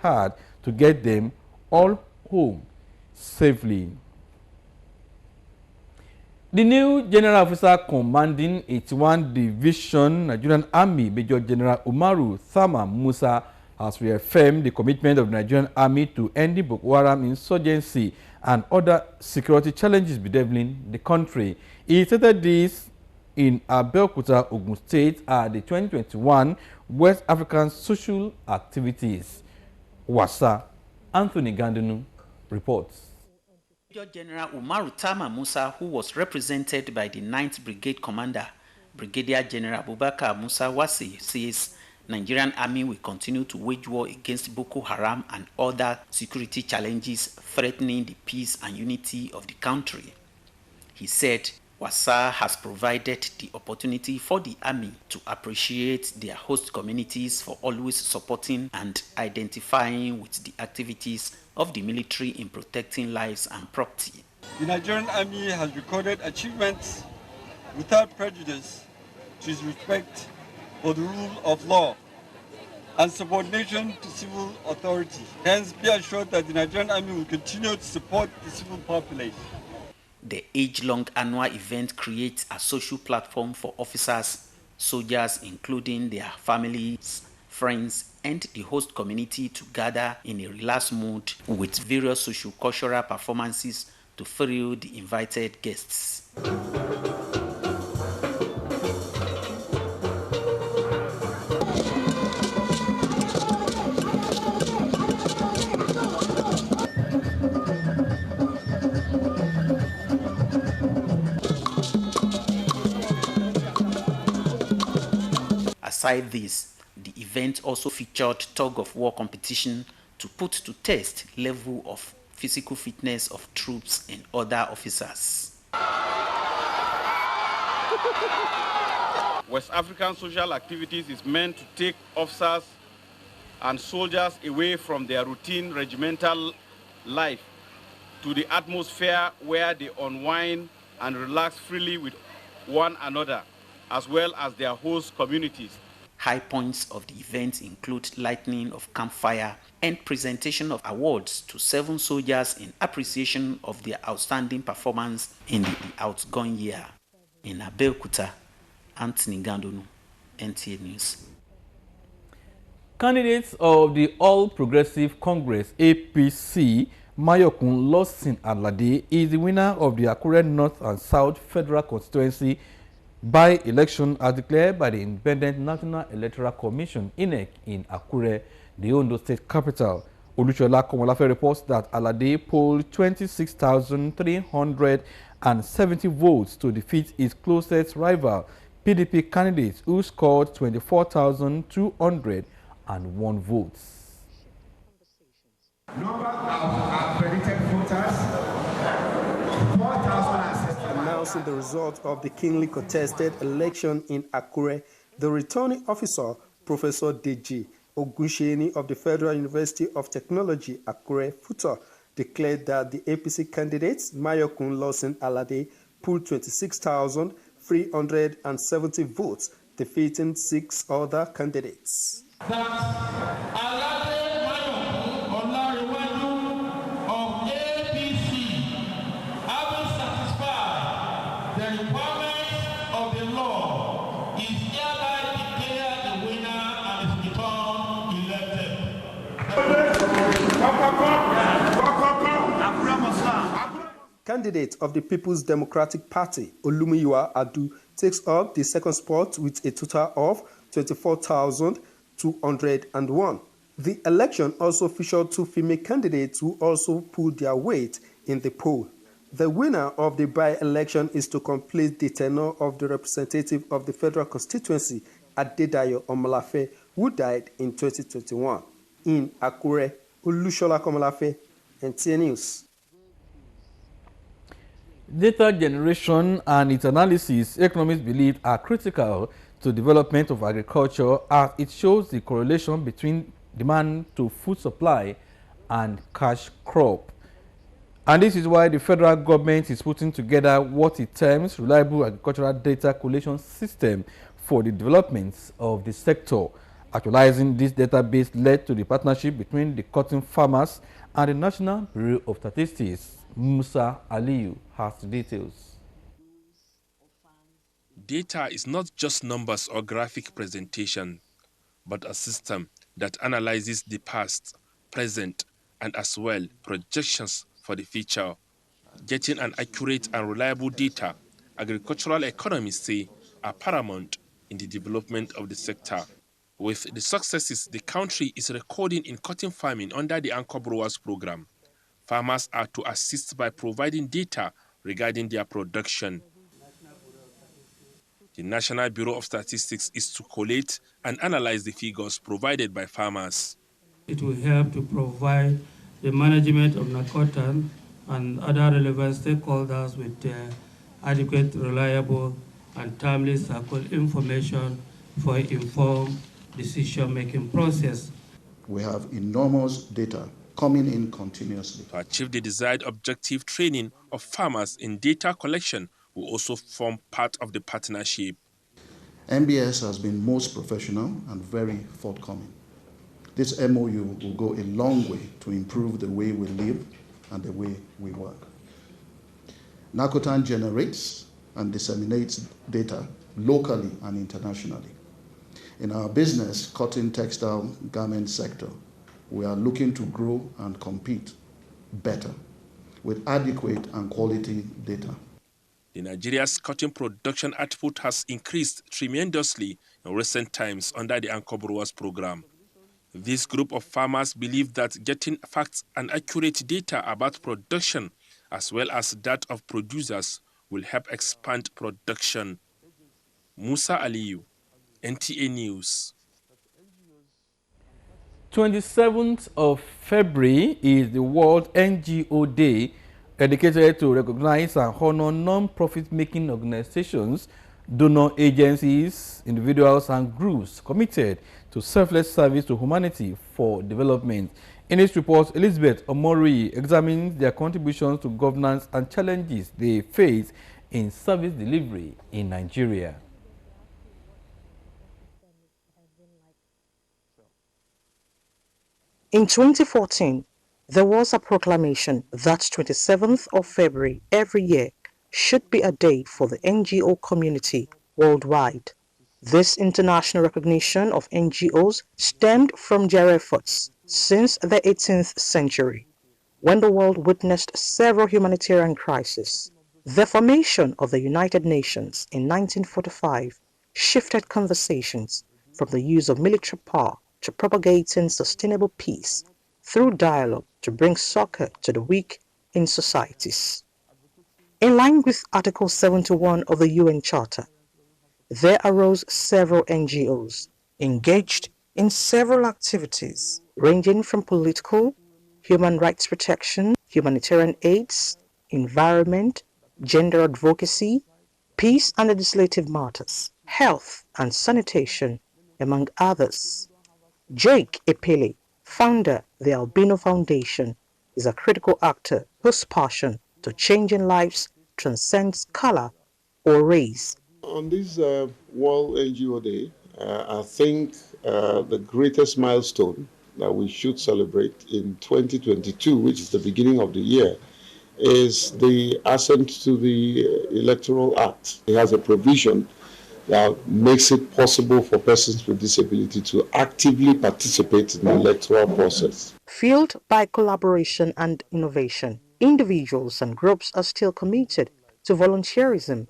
hard to get them all home safely. The new General Officer commanding 81 Division Nigerian Army, Major General Umaru Thama Musa, has reaffirmed the commitment of the Nigerian Army to ending Boko Haram insurgency and other security challenges bedeviling the country. He stated this in Abeokuta, Ogun State, at the 2021 West African Social Activities. Wasa, Anthony Gandunu reports. Major General Umaru Thama Musa, who was represented by the 9th Brigade Commander, Brigadier General Abubakar Musa Wase, says Nigerian Army will continue to wage war against Boko Haram and other security challenges threatening the peace and unity of the country. He said Wasa has provided the opportunity for the Army to appreciate their host communities for always supporting and identifying with the activities of the military in protecting lives and property. The Nigerian Army has recorded achievements without prejudice to its respect for the rule of law and subordination to civil authority. Hence, be assured that the Nigerian Army will continue to support the civil population. The age-long annual event creates a social platform for officers, soldiers, including their families, friends, and the host community to gather in a relaxed mood with various socio-cultural performances to thrill the invited guests. Aside this, the event also featured tug-of-war competition to put to test level of physical fitness of troops and other officers. West African social activities is meant to take officers and soldiers away from their routine regimental life to the atmosphere where they unwind and relax freely with one another, as well as their host communities. High points of the event include lighting of campfire and presentation of awards to 7 soldiers in appreciation of their outstanding performance in the outgone year. In Abeokuta, Anthony Gandunu, NTA News. Candidates of the All Progressive Congress APC, Mayokun Lawson Alade, is the winner of the Akure North and South Federal Constituency by-election as declared by the Independent National Electoral Commission (INEC) in Akure, the Ondo State capital. Olusola Komolafe reports that Alade polled 26,370 votes to defeat his closest rival, PDP candidate, who scored 24,201 votes. Number of predicted voters, 4,000. Announcing the result of the keenly contested election in Akure, the returning officer, Professor Deji Ogunsheni of the Federal University of Technology, Akure, Futa, declared that the APC candidates, Mayokun Lawson Alade, polled 26,370 votes, defeating 6 other candidates. Candidate of the People's Democratic Party, Olumiyiwa Adu, takes up the second spot with a total of 24,201. The election also featured 2 female candidates who also pulled their weight in the poll. The winner of the by-election is to complete the tenure of the representative of the federal constituency, Adedayo Omolafe, who died in 2021. In Akure, Olusola Komolafe, NTA News. Data generation and its analysis, economists believe, are critical to development of agriculture, as it shows the correlation between demand to food supply and cash crop. And this is why the federal government is putting together what it terms reliable agricultural data collation system for the development of the sector. Actualizing this database led to the partnership between the cotton farmers and the National Bureau of Statistics. Musa Aliyu has the details. Data is not just numbers or graphic presentation, but a system that analyzes the past, present, and as well projections for the future. Getting an accurate and reliable data, agricultural economists say, are paramount in the development of the sector. With the successes the country is recording in cotton farming under the Anchor Brewers program, farmers are to assist by providing data regarding their production. The National Bureau of Statistics is to collate and analyze the figures provided by farmers. It will help to provide the management of cotton and other relevant stakeholders with adequate, reliable, and timely circle information for informed decision-making process. We have enormous data coming in continuously. To achieve the desired objective, training of farmers in data collection will also form part of the partnership. MBS has been most professional and very forthcoming. This MOU will go a long way to improve the way we live and the way we work. NACOTAN generates and disseminates data locally and internationally. In our business, cotton, textile, garment sector, we are looking to grow and compete better with adequate and quality data. The Nigeria's cotton production output has increased tremendously in recent times under the Anchor Brewers program. This group of farmers believe that getting facts and accurate data about production as well as that of producers will help expand production. Musa Aliyu, NTA News. 27th of February is the World NGO Day, dedicated to recognize and honor non-profit-making organizations, donor agencies, individuals, and groups committed to selfless service to humanity for development. In its report, Elizabeth Omori examines their contributions to governance and challenges they face in service delivery in Nigeria. In 2014, there was a proclamation that 27th of February every year should be a day for the NGO community worldwide. This international recognition of NGOs stemmed from their efforts since the 18th century, when the world witnessed several humanitarian crises. The formation of the United Nations in 1945 shifted conversations from the use of military power to propagating sustainable peace through dialogue to bring succor to the weak in societies. In line with Article 71 of the UN Charter, there arose several NGOs engaged in several activities ranging from political, human rights protection, humanitarian aids, environment, gender advocacy, peace and legislative matters, health and sanitation, among others. Jake Epele, founder of the Albino Foundation, is a critical actor whose passion to changing lives transcends color or race. On this World NGO Day, I think the greatest milestone that we should celebrate in 2022, which is the beginning of the year, is the assent to the Electoral Act. It has a provision that makes it possible for persons with disability to actively participate in the electoral process. Fueled by collaboration and innovation, individuals and groups are still committed to volunteerism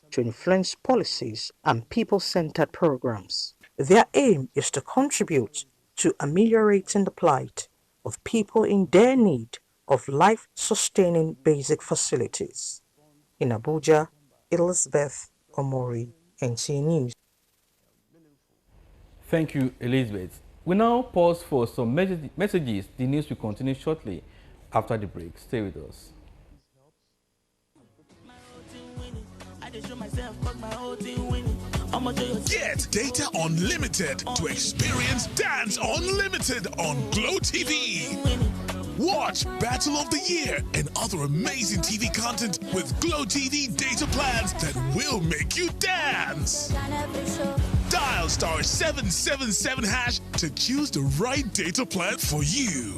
to influence policies and people-centered programs. Their aim is to contribute to ameliorating the plight of people in their need of life-sustaining basic facilities. In Abuja, Elizabeth Omori, NTA News. Thank you, Elizabeth. We now pause for some messages. The news will continue shortly after the break. Stay with us. Get data unlimited to experience Dance Unlimited on Glow TV. Watch Battle of the Year and other amazing TV content with Glow TV data plans that will make you dance. Dial star 777 hash to choose the right data plan for you.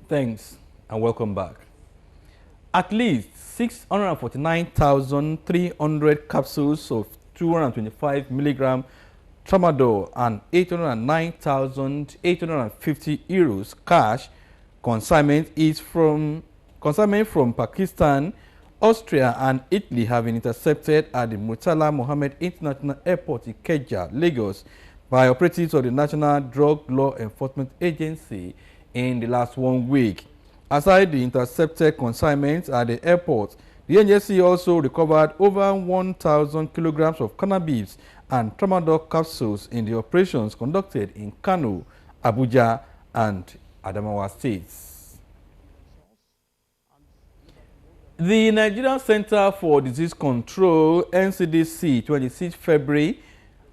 Thanks and welcome back. At least 649,300 capsules of 225 milligram tramadol and 809,850 euros cash consignment from Pakistan, Austria and Italy have been intercepted at the Murtala Mohammed International Airport in Ikeja, Lagos by operatives of the National Drug Law Enforcement Agency in the last 1 week. Aside the intercepted consignments at the airport, the agency also recovered over 1,000 kilograms of cannabis and tramadol capsules in the operations conducted in Kano, Abuja, and Adamawa states. The Nigerian Center for Disease Control, NCDC, 26 February,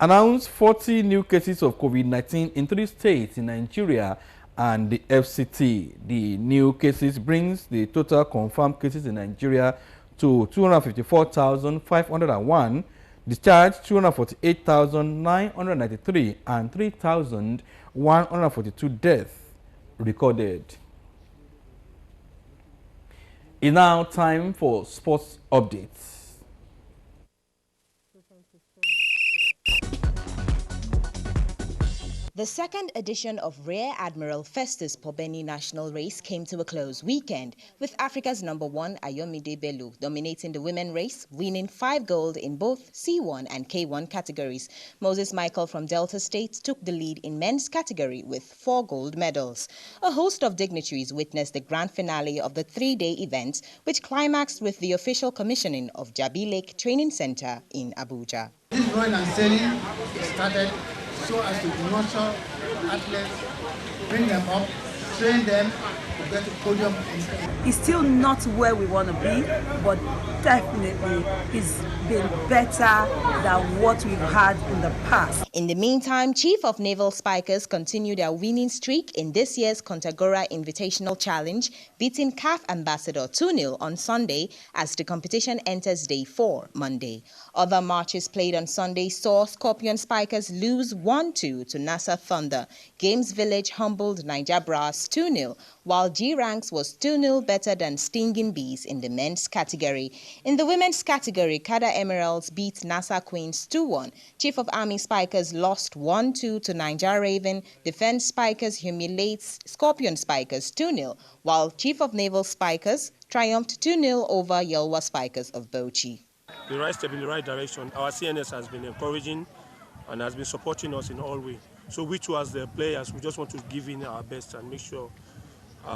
announced 40 new cases of COVID-19 in 3 states in Nigeria and the FCT. The new cases brings the total confirmed cases in Nigeria to 254,501, discharged 248,993, and 3,142 deaths recorded. It's now time for sports updates. The second edition of Rear Admiral Festus Pobeni National Race came to a close weekend, with Africa's #1 Ayomide Bello dominating the women race, winning 5 gold in both C1 and K1 categories. Moses Michael from Delta State took the lead in men's category with 4 gold medals. A host of dignitaries witnessed the grand finale of the 3-day event, which climaxed with the official commissioning of Jabi Lake Training Center in Abuja. This rowing and sailing started so as to nurture athletes, bring them up, train them to get to podium. It's still not where we want to be, but definitely it's been better than what we've had in the past. In the meantime, Chief of Naval Spikers continued their winning streak in this year's Kontagora Invitational Challenge, beating CAF Ambassador 2-0 on Sunday as the competition enters day 4 Monday. Other matches played on Sunday saw Scorpion Spikers lose 1-2 to NASA Thunder. Games Village humbled Niger Brass 2-0, while G-Ranks was 2-0 better than Stinging Bees in the men's category. In the women's category, Kada Emeralds beat NASA Queens 2-1. Chief of Army Spikers lost 1-2 to Niger Raven. Defense Spikers humiliates Scorpion Spikers 2-0, while Chief of Naval Spikers triumphed 2-0 over Yelwa Spikers of Bauchi. The right step in the right direction. Our CNS has been encouraging and has been supporting us in all ways. So we too, as the players, we just want to give in our best and make sure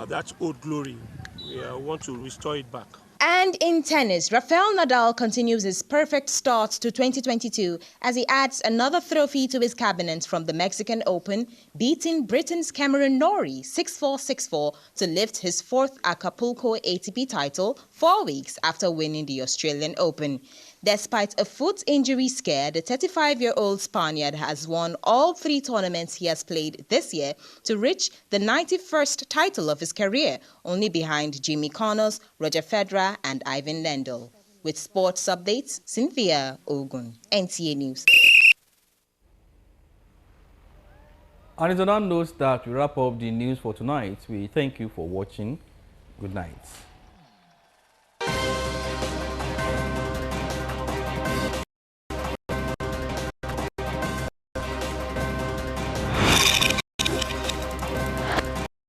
that old glory, we want to restore it back. And in tennis, Rafael Nadal continues his perfect start to 2022 as he adds another trophy to his cabinet from the Mexican Open, beating Britain's Cameron Norrie 6-4, 6-4 to lift his 4th Acapulco ATP title 4 weeks after winning the Australian Open. Despite a foot injury scare, the 35-year-old Spaniard has won all 3 tournaments he has played this year to reach the 91st title of his career, only behind Jimmy Connors, Roger Federer and Ivan Lendl. With sports updates, Cynthia Ogun, NTA News. And it's on that note that we wrap up the news for tonight. We thank you for watching. Good night.